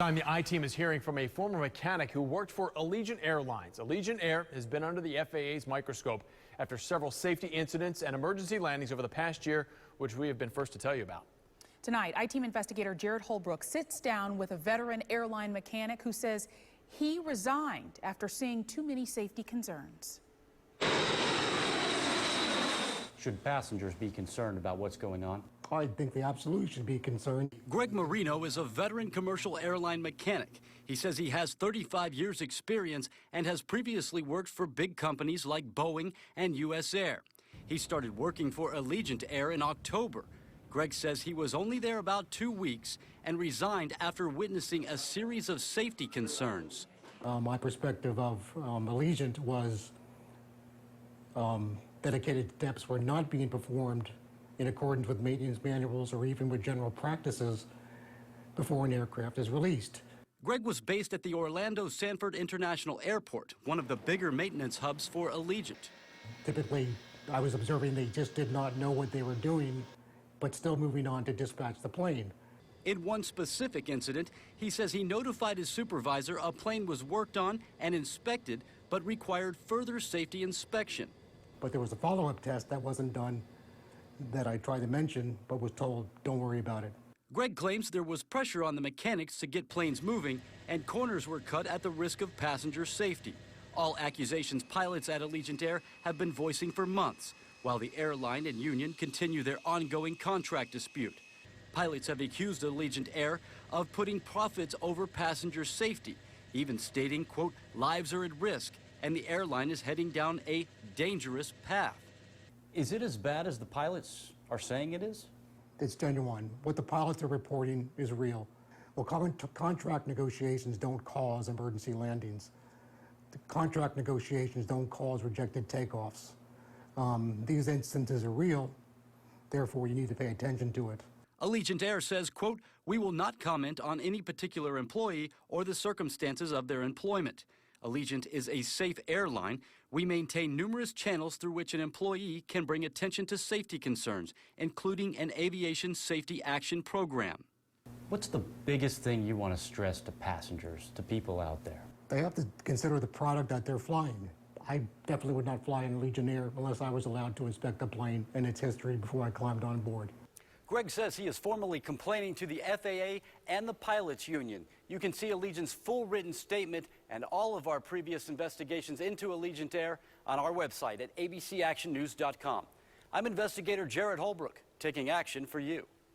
time, the I-Team is hearing from a former mechanic who worked for Allegiant Airlines. Allegiant Air has been under the FAA's microscope after several safety incidents and emergency landings over the past year, which we have been first to tell you about. Tonight, I-Team investigator Jared Holbrook sits down with a veteran airline mechanic who says he resigned after seeing too many safety concerns. Should passengers be concerned about what's going on? I think they absolutely should be concerned. Greg Marino is a veteran commercial airline mechanic. He says he has 35 years experience and has previously worked for big companies like Boeing and U.S. Air. He started working for Allegiant Air in October. Greg says he was only there about 2 weeks and resigned after witnessing a series of safety concerns. My perspective of Allegiant was dedicated steps were not being performed in accordance with maintenance manuals or even with general practices before an aircraft is released. Greg was based at the Orlando Sanford International Airport, one of the bigger maintenance hubs for Allegiant. Typically, I was observing they just did not know what they were doing, but still moving on to dispatch the plane. In one specific incident, he says he notified his supervisor a plane was worked on and inspected, but required further safety inspection. But there was a follow-up test that wasn't done that I tried to mention, but was told, don't worry about it. Greg claims there was pressure on the mechanics to get planes moving, and corners were cut at the risk of passenger safety. All accusations pilots at Allegiant Air have been voicing for months, while the airline and union continue their ongoing contract dispute. Pilots have accused Allegiant Air of putting profits over passenger safety, even stating, quote, lives are at risk, and the airline is heading down a dangerous path. Is it as bad as the pilots are saying it is? It's genuine. What the pilots are reporting is real. Well, contract negotiations don't cause emergency landings. The contract negotiations don't cause rejected takeoffs. These instances are real, therefore you need to pay attention to it. Allegiant Air says, quote, we will not comment on any particular employee or the circumstances of their employment. Allegiant is a safe airline. We maintain numerous channels through which an employee can bring attention to safety concerns, including an aviation safety action program. What's the biggest thing you want to stress to passengers, to people out there? They have to consider the product that they're flying. I definitely would not fly in Allegiant Air unless I was allowed to inspect the plane and its history before I climbed on board. Greg says he is formally complaining to the FAA and the pilots union. You can see Allegiant's full written statement and all of our previous investigations into Allegiant Air on our website at abcactionnews.com. I'm investigator Jared Holbrook, taking action for you.